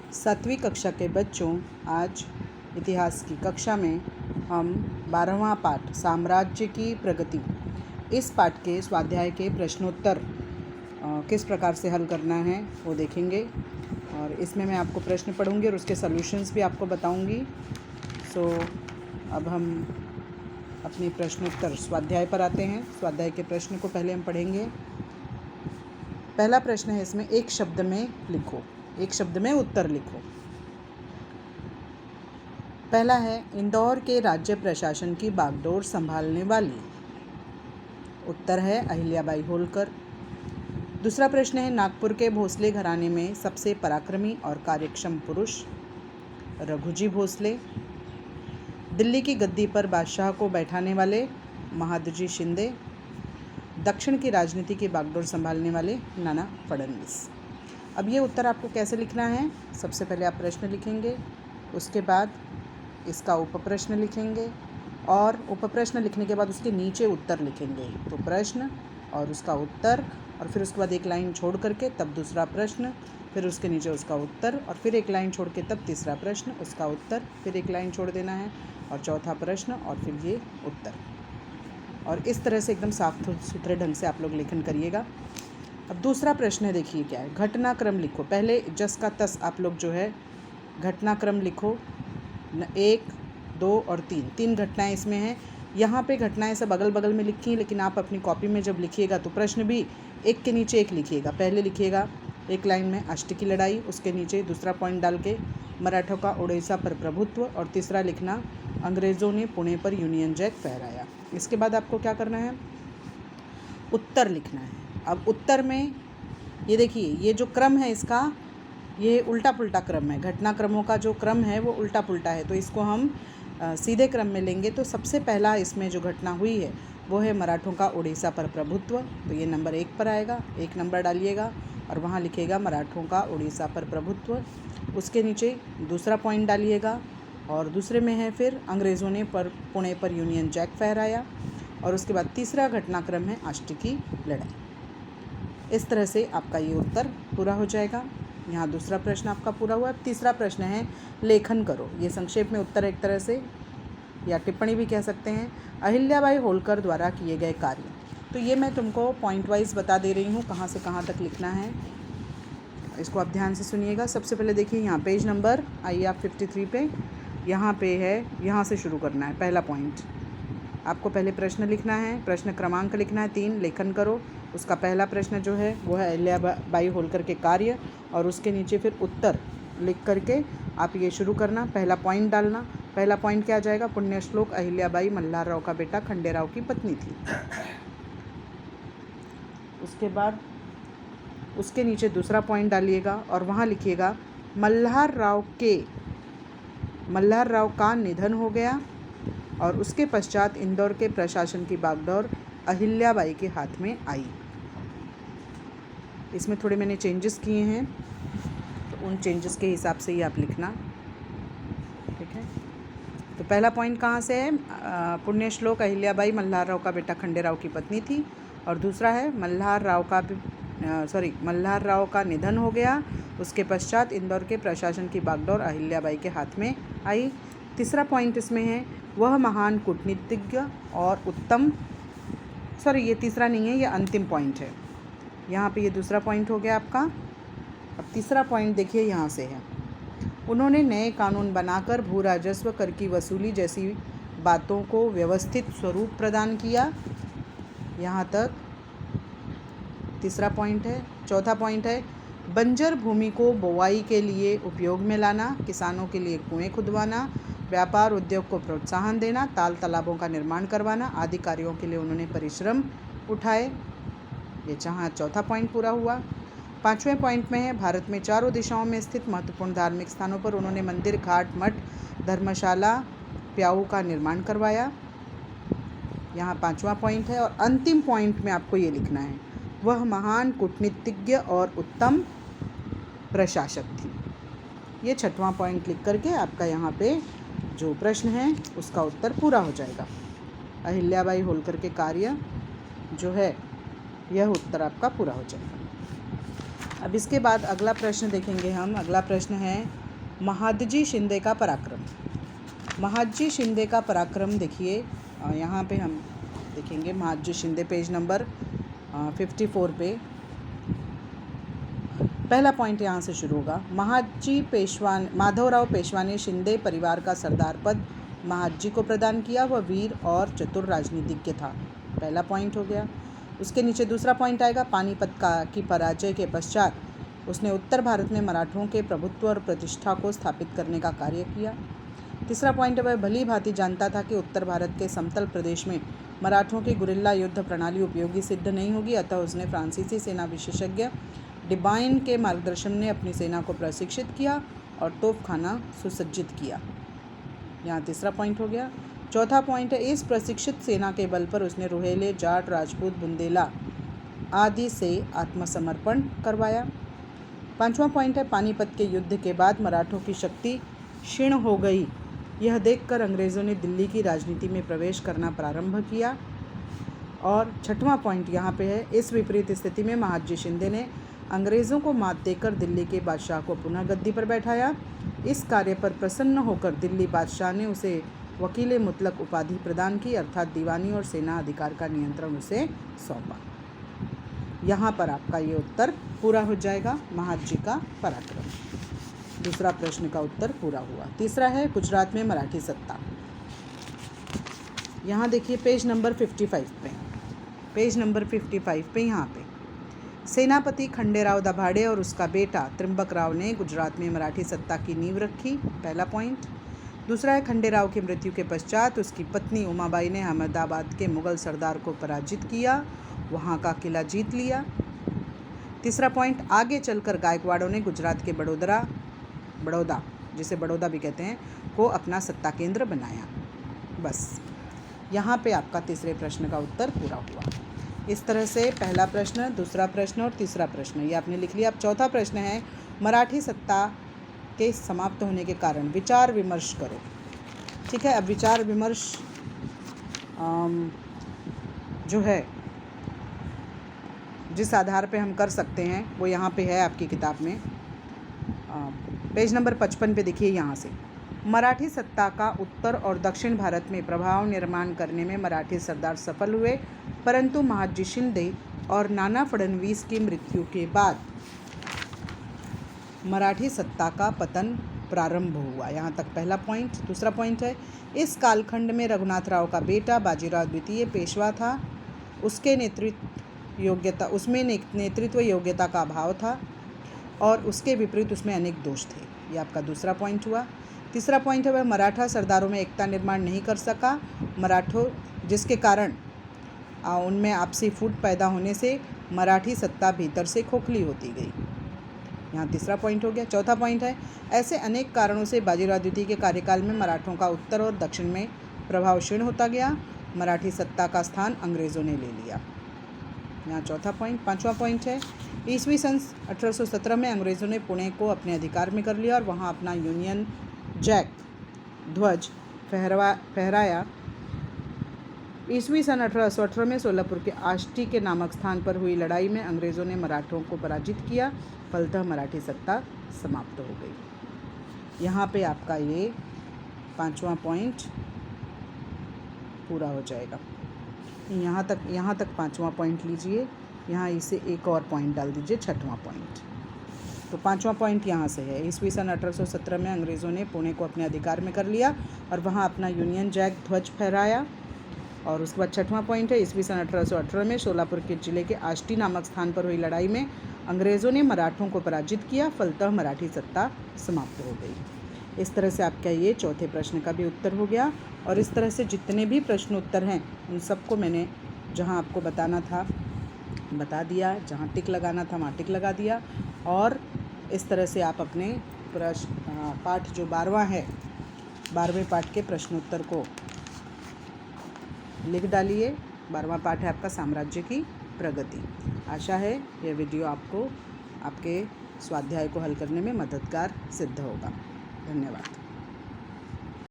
सातवीं कक्षा के बच्चों, आज इतिहास की कक्षा में हम 12वां पाठ साम्राज्य की प्रगति, इस पाठ के स्वाध्याय के प्रश्नोत्तर किस प्रकार से हल करना है वो देखेंगे। और इसमें मैं आपको प्रश्न पढ़ूंगी और उसके सॉल्यूशंस भी आपको बताऊंगी। अब हम अपनी प्रश्नोत्तर स्वाध्याय पर आते हैं। स्वाध्याय के प्रश्न को पहले हम पढ़ेंगे। पहला प्रश्न है इसमें, एक शब्द में लिखो, एक शब्द में उत्तर लिखो। पहला है, इंदौर के राज्य प्रशासन की बागडोर संभालने वाली। उत्तर है अहिल्याबाई होलकर। दूसरा प्रश्न है, नागपुर के भोसले घराने में सबसे पराक्रमी और कार्यक्षम पुरुष। रघुजी भोसले। दिल्ली की गद्दी पर बादशाह को बैठाने वाले। महादजी शिंदे। दक्षिण की राजनीति की बागडोर संभालने वाले। नाना फडणवीस। अब ये उत्तर आपको कैसे लिखना है? सबसे पहले आप प्रश्न लिखेंगे, उसके बाद इसका उपप्रश्न लिखेंगे और उपप्रश्न लिखने के बाद उसके नीचे उत्तर लिखेंगे। तो प्रश्न और उसका उत्तर, और फिर उसके बाद एक लाइन छोड़ करके तब दूसरा प्रश्न, फिर उसके नीचे उसका उत्तर, और फिर एक लाइन छोड़ के तब तीसरा प्रश्न, उसका उत्तर, फिर एक लाइन छोड़ देना है और चौथा प्रश्न और फिर ये उत्तर। और इस तरह से एकदम साफ सुथरे ढंग से आप लोग लेखन करिएगा। अब दूसरा प्रश्न है, देखिए क्या है। घटनाक्रम लिखो। पहले जस का तस आप लोग जो है घटनाक्रम लिखो। 1, 2 और 3 घटनाएं इसमें हैं। यहाँ पे घटनाएं सब अगल बगल में लिखी हैं, लेकिन आप अपनी कॉपी में जब लिखिएगा तो प्रश्न भी एक के नीचे एक लिखिएगा। पहले लिखिएगा एक लाइन में अष्ट की लड़ाई, उसके नीचे दूसरा पॉइंट डाल के मराठों का उड़ीसा पर प्रभुत्व, और तीसरा लिखना अंग्रेज़ों ने पुणे पर यूनियन जैक फहराया। इसके बाद आपको क्या करना है? उत्तर लिखना है। अब उत्तर में ये देखिए, ये जो क्रम है इसका, ये उल्टा पुल्टा क्रम है। घटनाक्रमों का जो क्रम है वो उल्टा पुल्टा है, तो इसको हम सीधे क्रम में लेंगे। तो सबसे पहला इसमें जो घटना हुई है वो है मराठों का उड़ीसा पर प्रभुत्व, तो ये नंबर 1 पर आएगा। 1 नंबर डालिएगा और वहाँ लिखिएगा मराठों का उड़ीसा पर प्रभुत्व। उसके नीचे दूसरा पॉइंट डालिएगा और दूसरे में है फिर अंग्रेज़ों ने पुणे पर यूनियन जैक फहराया, और उसके बाद तीसरा घटनाक्रम है अष्ट की लड़ाई। इस तरह से आपका ये उत्तर पूरा हो जाएगा। यहाँ दूसरा प्रश्न आपका पूरा हुआ। तीसरा प्रश्न है, लेखन करो। ये संक्षेप में उत्तर एक तरह से, या टिप्पणी भी कह सकते हैं। अहिल्याबाई होलकर द्वारा किए गए कार्य। तो ये मैं तुमको पॉइंट वाइज बता दे रही हूँ कहाँ से कहाँ तक लिखना है। इसको आप ध्यान से सुनिएगा। सबसे पहले देखिए, यहाँ पेज नंबर आइए आप 53 पे, यहाँ पे है, यहाँ से शुरू करना है। पहला पॉइंट आपको पहले प्रश्न लिखना है, प्रश्न क्रमांक लिखना है 3, लेखन करो। उसका पहला प्रश्न जो है वो है अहिल्याबाई होलकर के कार्य, और उसके नीचे फिर उत्तर लिख करके आप ये शुरू करना, पहला पॉइंट डालना। पहला पॉइंट क्या आ जाएगा? पुण्य श्लोक अहिल्याबाई मल्हारराव का बेटा खंडेराव की पत्नी थी। उसके बाद उसके नीचे दूसरा पॉइंट डालिएगा और वहाँ लिखिएगा मल्हारराव का निधन हो गया, और उसके पश्चात इंदौर के प्रशासन की बागडोर अहिल्याबाई के हाथ में आई। इसमें थोड़े मैंने चेंजेस किए हैं, तो उन चेंजेस के हिसाब से ही आप लिखना, ठीक है। तो पहला पॉइंट कहाँ से है? पुण्य श्लोक अहिल्याबाई मल्हारराव का बेटा खंडेराव की पत्नी थी, और दूसरा है मल्हारराव का निधन हो गया, उसके पश्चात इंदौर के प्रशासन की बागडोर अहिल्याबाई के हाथ में आई। तीसरा पॉइंट इसमें है, वह महान कूटनीतिज्ञ और उत्तम, ये तीसरा नहीं है, ये अंतिम पॉइंट है। यहाँ पे ये दूसरा पॉइंट हो गया आपका। अब तीसरा पॉइंट देखिए, यहाँ से है, उन्होंने नए कानून बनाकर भू राजस्व, कर की वसूली जैसी बातों को व्यवस्थित स्वरूप प्रदान किया। यहाँ तक तीसरा पॉइंट है। चौथा पॉइंट है, बंजर भूमि को बोवाई के लिए उपयोग में लाना, किसानों के लिए कुएं खुदवाना, व्यापार उद्योग को प्रोत्साहन देना, ताल तालाबों का निर्माण करवाना आदि कार्यों के लिए उन्होंने परिश्रम उठाए। ये जहाँ चौथा पॉइंट पूरा हुआ। पाँचवें पॉइंट में है, भारत में चारों दिशाओं में स्थित महत्वपूर्ण धार्मिक स्थानों पर उन्होंने मंदिर, घाट, मठ, धर्मशाला, प्याऊ का निर्माण करवाया। यहाँ 5वां पॉइंट है। और अंतिम पॉइंट में आपको ये लिखना है, वह महान कूटनीतिज्ञ और उत्तम प्रशासक थी। ये 6वां पॉइंट लिख करके आपका यहाँ पे जो प्रश्न है उसका उत्तर पूरा हो जाएगा। अहिल्याबाई होलकर के कार्य जो है, यह उत्तर आपका पूरा हो जाएगा। अब इसके बाद अगला प्रश्न देखेंगे हम। अगला प्रश्न है महादजी शिंदे का पराक्रम। महादजी शिंदे का पराक्रम देखिए, यहाँ पे हम देखेंगे महादजी शिंदे पेज नंबर 54 पे। पहला पॉइंट यहाँ से शुरू होगा। माधवराव पेशवा ने शिंदे परिवार का सरदार पद महादजी को प्रदान किया। वह वीर और चतुर राजनीतिज्ञ था। पहला पॉइंट हो गया। उसके नीचे दूसरा पॉइंट आएगा। पानीपत की पराजय के पश्चात उसने उत्तर भारत में मराठों के प्रभुत्व और प्रतिष्ठा को स्थापित करने का कार्य किया। तीसरा पॉइंट है, वह भली भांति जानता था कि उत्तर भारत के समतल प्रदेश में मराठों की गुरिल्ला युद्ध प्रणाली उपयोगी सिद्ध नहीं होगी, अतः उसने फ्रांसीसी सेना विशेषज्ञ डिबाइन के मार्गदर्शन में अपनी सेना को प्रशिक्षित किया और तोपखाना सुसज्जित किया। यहाँ तीसरा पॉइंट हो गया। चौथा पॉइंट है, इस प्रशिक्षित सेना के बल पर उसने रोहेले, जाट, राजपूत, बुंदेला आदि से आत्मसमर्पण करवाया। पांचवा पॉइंट है, पानीपत के युद्ध के बाद मराठों की शक्ति क्षीण हो गई, यह देखकर अंग्रेज़ों ने दिल्ली की राजनीति में प्रवेश करना प्रारंभ किया। और छठवां पॉइंट यहाँ पे है, इस विपरीत स्थिति में महादजी शिंदे ने अंग्रेज़ों को मात देकर दिल्ली के बादशाह को पुनः गद्दी पर बैठाया। इस कार्य पर प्रसन्न होकर दिल्ली बादशाह ने उसे वकील मुतलक उपाधि प्रदान की, अर्थात दीवानी और सेना अधिकार का नियंत्रण उसे सौंपा। यहाँ पर आपका ये उत्तर पूरा हो जाएगा, महादजी का पराक्रम। दूसरा प्रश्न का उत्तर पूरा हुआ। तीसरा है गुजरात में मराठी सत्ता। यहाँ देखिए पेज नंबर 55 पे, पेज नंबर 55 पे यहाँ पे सेनापति खंडेराव दाभाडे और उसका बेटा त्रिंबकराव ने गुजरात में मराठी सत्ता की नींव रखी। पहला पॉइंट। दूसरा है, खंडेराव की मृत्यु के पश्चात उसकी पत्नी उमाबाई ने अहमदाबाद के मुगल सरदार को पराजित किया, वहाँ का किला जीत लिया। तीसरा पॉइंट, आगे चलकर गायकवाड़ों ने गुजरात के बड़ौदा जिसे बड़ौदा भी कहते हैं को अपना सत्ता केंद्र बनाया। बस यहाँ पे आपका तीसरे प्रश्न का उत्तर पूरा हुआ। इस तरह से पहला प्रश्न, दूसरा प्रश्न और तीसरा प्रश्न ये आपने लिख लिया। अब चौथा प्रश्न है, मराठी सत्ता के समाप्त होने के कारण विचार विमर्श करो। ठीक है, अब विचार विमर्श जो है जिस आधार पे हम कर सकते हैं वो यहाँ पे है आपकी किताब में, पेज नंबर 55 पे देखिए। यहाँ से मराठी सत्ता का उत्तर और दक्षिण भारत में प्रभाव निर्माण करने में मराठी सरदार सफल हुए, परंतु महादजी शिंदे और नाना फडणवीस की मृत्यु के बाद मराठी सत्ता का पतन प्रारंभ हुआ। यहाँ तक पहला पॉइंट। दूसरा पॉइंट है, इस कालखंड में रघुनाथराव का बेटा बाजीराव द्वितीय पेशवा था, उसमें नेतृत्व योग्यता का अभाव था और उसके विपरीत उसमें अनेक दोष थे। ये आपका दूसरा पॉइंट हुआ। तीसरा पॉइंट है, वह मराठा सरदारों में एकता निर्माण नहीं कर सका, जिसके कारण उनमें आपसी फूट पैदा होने से मराठी सत्ता भीतर से खोखली होती गई। यहाँ तीसरा पॉइंट हो गया। चौथा पॉइंट है, ऐसे अनेक कारणों से बाजीराव द्वितीय के कार्यकाल में मराठों का उत्तर और दक्षिण में प्रभाव क्षीण होता गया, मराठी सत्ता का स्थान अंग्रेज़ों ने ले लिया। यहाँ चौथा पॉइंट। पांचवा पॉइंट है, ईस्वी सन 1817 में अंग्रेज़ों ने पुणे को अपने अधिकार में कर लिया और वहाँ अपना यूनियन जैक ध्वज फहराया। ईस्वी सन 1818 में सोलापुर के आष्टी के नामक स्थान पर हुई लड़ाई में अंग्रेज़ों ने मराठों को पराजित किया, फलतः मराठी सत्ता समाप्त हो गई। यहाँ पे आपका ये पांचवा पॉइंट पूरा हो जाएगा। यहाँ तक पांचवा पॉइंट लीजिए, यहाँ इसे एक और पॉइंट डाल दीजिए, छठवां पॉइंट। तो पांचवा पॉइंट यहाँ से है, ईस्वी सन 1817 में अंग्रेज़ों ने पुणे को अपने अधिकार में कर लिया और वहाँ अपना यूनियन जैक ध्वज फहराया। और उसके बाद छठवां पॉइंट है, ईस्वी सन 1818 में सोलापुर के जिले के आष्टी नामक स्थान पर हुई लड़ाई में अंग्रेज़ों ने मराठों को पराजित किया, फलतः मराठी सत्ता समाप्त हो गई। इस तरह से आपका ये चौथे प्रश्न का भी उत्तर हो गया। और इस तरह से जितने भी प्रश्न उत्तर हैं उन सबको मैंने जहाँ आपको बताना था बता दिया, जहाँ टिक लगाना था वहाँ टिक लगा दिया। और इस तरह से आप अपने पाठ जो 12वां है, 12वें पाठ के प्रश्नोत्तर को लिख डालिए। 12वां पाठ है आपका साम्राज्य की प्रगति। आशा है यह वीडियो आपको आपके स्वाध्याय को हल करने में मददगार सिद्ध होगा। धन्यवाद।